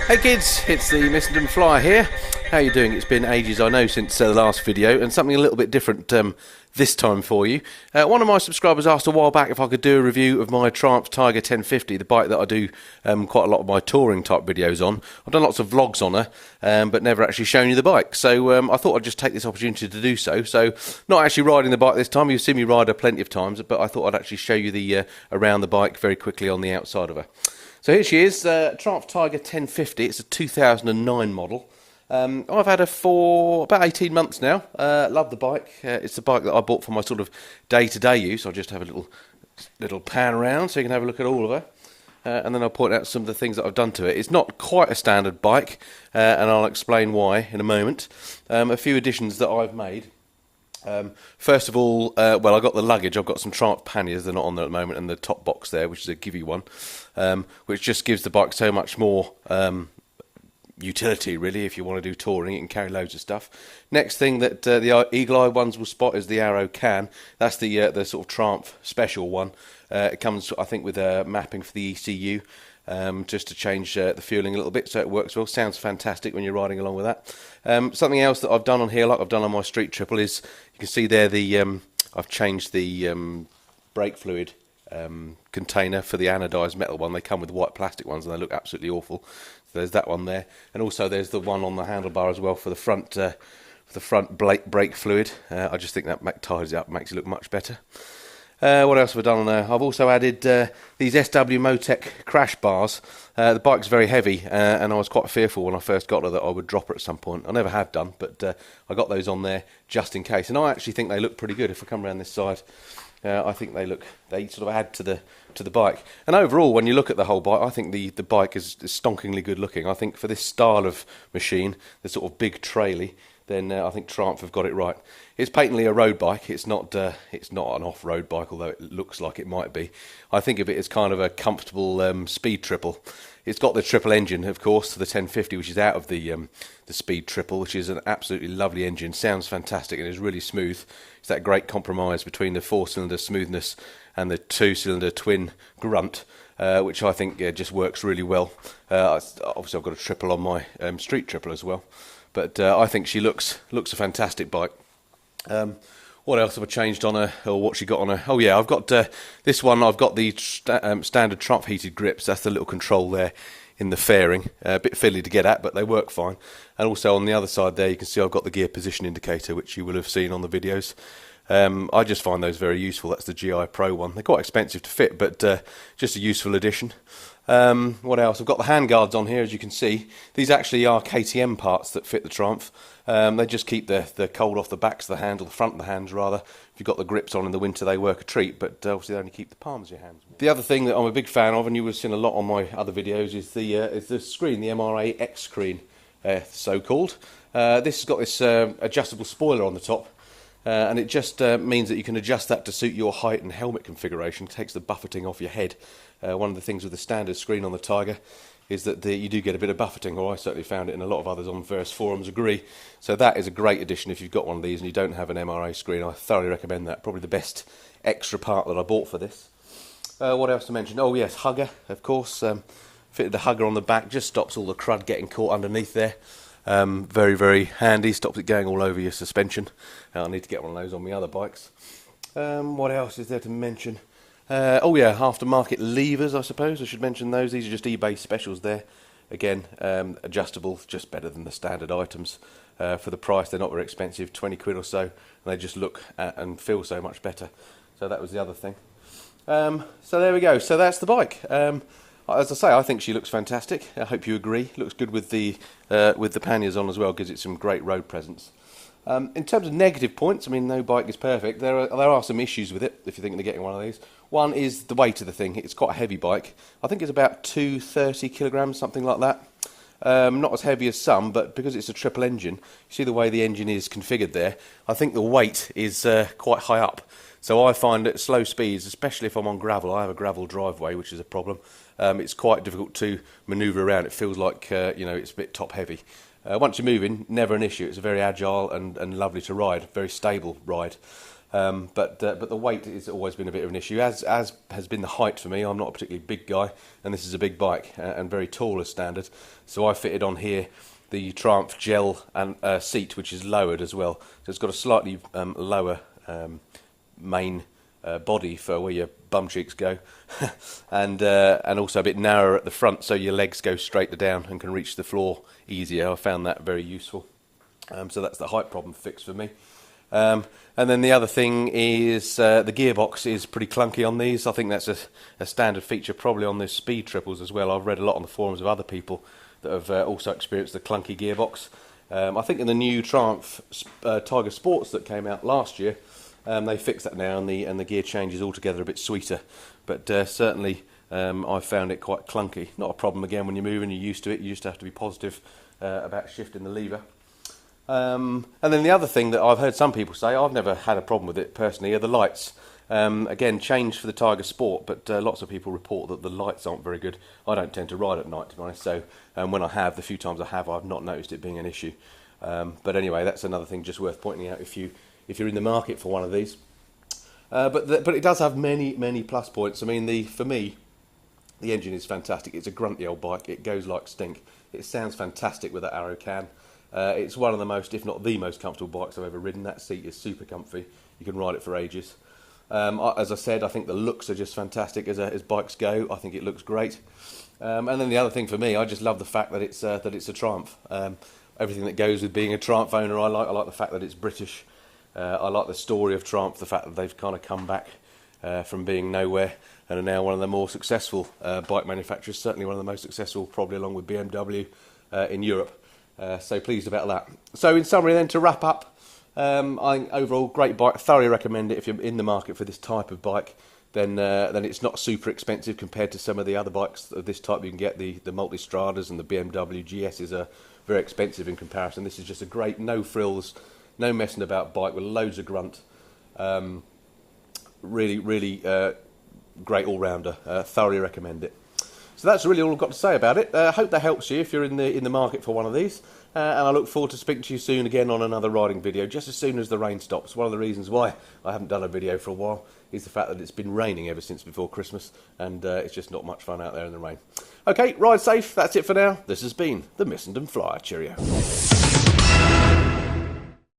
Hey kids, it's the Missenden Flyer here. How you doing? It's been ages, I know, since the last video, and something a little bit different this time for you. One of my subscribers asked a while back if I could do a review of my Triumph Tiger 1050, the bike that I do quite a lot of my touring type videos on. I've done lots of vlogs on her, but never actually shown you the bike. So I thought I'd just take this opportunity to do so. So not actually riding the bike this time. You've seen me ride her plenty of times, but I thought I'd actually show you the around the bike very quickly on the outside of her. So here she is, Triumph Tiger 1050. It's a 2009 model. I've had her for about 18 months now. Love the bike. It's the bike that I bought for my sort of day-to-day use. I'll just have a little pan around so you can have a look at all of her. And then I'll point out some of the things that I've done to it. It's not quite a standard bike, and I'll explain why in a moment. A few additions that I've made. First of all, well, I got the luggage. I've got some Triumph panniers. They're not on there at the moment, and the top box there, which is a Givey one, which just gives the bike so much more utility, really. If you want to do touring, you can carry loads of stuff. Next thing that the eagle eye ones will spot is the Arrow can. That's the sort of Triumph special one. It comes, I think, with a mapping for the ECU. Just to change the fueling a little bit so it works well. Sounds fantastic when you're riding along with that. Something else that I've done on here, like I've done on my Street Triple, is you can see there I've changed the brake fluid container for the anodised metal one. They come with white plastic ones and they look absolutely awful. So there's that one there, and also there's the one on the handlebar as well for the front brake fluid. I just think that tidies it up, makes it look much better. What else have I done on there? I've also added these SW Motek crash bars. The bike's very heavy, and I was quite fearful when I first got her that I would drop her at some point. I never have done, but I got those on there just in case. And I actually think they look pretty good. If I come around this side, I think they sort of add to the bike. And overall, when you look at the whole bike, I think the bike is stonkingly good looking. I think for this style of machine, the sort of big trailie, then I think Triumph have got it right. It's patently a road bike. It's not an off-road bike, although it looks like it might be. I think of it as kind of a comfortable speed triple. It's got the triple engine, of course, the 1050, which is out of the speed triple, which is an absolutely lovely engine. Sounds fantastic and is really smooth. It's that great compromise between the four-cylinder smoothness and the two-cylinder twin grunt, which I think just works really well. Obviously, I've got a triple on my Street Triple as well. But I think she looks a fantastic bike. What else have I changed on her, or what she got on her? Oh yeah, I've got this one. I've got the standard Triumph heated grips. That's the little control there in the fairing. A bit fiddly to get at, but they work fine. And also on the other side there, you can see I've got the gear position indicator, which you will have seen on the videos. I just find those very useful. That's the GI Pro one. They're quite expensive to fit, but just a useful addition. What else? I've got the handguards on here, as you can see. These actually are KTM parts that fit the Triumph. They just keep the cold off the backs of the hand, or the front of the hands rather. If you've got the grips on in the winter, they work a treat, but obviously they only keep the palms of your hands. The other thing that I'm a big fan of, and you would have seen a lot on my other videos, is the screen, the MRA X screen, so-called. This has got this adjustable spoiler on the top. And it just means that you can adjust that to suit your height and helmet configuration. It takes the buffeting off your head. One of the things with the standard screen on the Tiger is that you do get a bit of buffeting, or I certainly found it, and a lot of others on various forums agree. So that is a great addition if you've got one of these and you don't have an MRA screen. I thoroughly recommend that. Probably the best extra part that I bought for this. What else to mention? Oh yes, hugger, of course. Fitted the hugger on the back, just stops all the crud getting caught underneath there. Very, very handy, stops it going all over your suspension. I need to get one of those on my other bikes. What else is there to mention? Oh yeah, aftermarket levers, I suppose I should mention those. These are just eBay specials there. Again, adjustable, just better than the standard items. For the price, they're not very expensive, 20 quid or so, and they just look and feel so much better. So that was the other thing. So there we go, so that's the bike. As I say, I think she looks fantastic. I hope you agree. Looks good with the panniers on as well, gives it some great road presence. In terms of negative points, I mean, no bike is perfect. There are some issues with it if you're thinking of getting one of these. One is the weight of the thing. It's quite a heavy bike. I think it's about 230 kilograms, something like that. Not as heavy as some, but because it's a triple engine, you see the way the engine is configured there, I think the weight is quite high up. So I find at slow speeds, especially if I'm on gravel, I have a gravel driveway, which is a problem. It's quite difficult to manoeuvre around. It feels like it's a bit top heavy. Once you're moving, never an issue. It's a very agile and lovely to ride, very stable ride. But the weight has always been a bit of an issue, as has been the height for me. I'm not a particularly big guy, and this is a big bike and very tall as standard. So I fitted on here the Triumph gel and seat, which is lowered as well. So it's got a slightly lower main body for where your bum cheeks go, and also a bit narrower at the front, so your legs go straight down and can reach the floor easier. I found that very useful. So that's the height problem fixed for me. And then the other thing is the gearbox is pretty clunky on these. I think that's a standard feature probably on the speed triples as well. I've read a lot on the forums of other people that have also experienced the clunky gearbox. I think in the new Triumph Tiger Sports that came out last year, they fixed that now, and the gear change is altogether a bit sweeter. But certainly I found it quite clunky. Not a problem again when you're moving, you're used to it. You just have to be positive about shifting the lever. And then the other thing that I've heard some people say, I've never had a problem with it personally, are the lights. Again, changed for the Tiger Sport, but lots of people report that the lights aren't very good. I don't tend to ride at night, to be honest, so when I have, the few times I have, I've not noticed it being an issue. But anyway, that's another thing just worth pointing out if you're in the market for one of these. But it does have many plus points. I mean, for me, the engine is fantastic. It's a grunty old bike. It goes like stink. It sounds fantastic with that Arrow can. It's one of the most, if not the most comfortable bikes I've ever ridden. That seat is super comfy. You can ride it for ages. As I said, I think the looks are just fantastic as bikes go. I think it looks great. And then the other thing for me, I just love the fact that it's a Triumph. Everything that goes with being a Triumph owner, I like the fact that it's British. I like the story of Triumph, the fact that they've kind of come back from being nowhere and are now one of the more successful bike manufacturers, certainly one of the most successful, probably along with BMW in Europe. So pleased about that. So in summary then, to wrap up, I think overall great bike. Thoroughly recommend it if you're in the market for this type of bike. Then it's not super expensive compared to some of the other bikes of this type you can get. The Multistradas and the BMW GSs are very expensive in comparison. This is just a great, no frills, no messing about bike with loads of grunt. Really great all-rounder. Thoroughly recommend it. So that's really all I've got to say about it. I hope that helps you if you're in the market for one of these. And I look forward to speaking to you soon again on another riding video, just as soon as the rain stops. One of the reasons why I haven't done a video for a while is the fact that it's been raining ever since before Christmas, and it's just not much fun out there in the rain. Okay, ride safe. That's it for now. This has been the Missenden Flyer. Cheerio.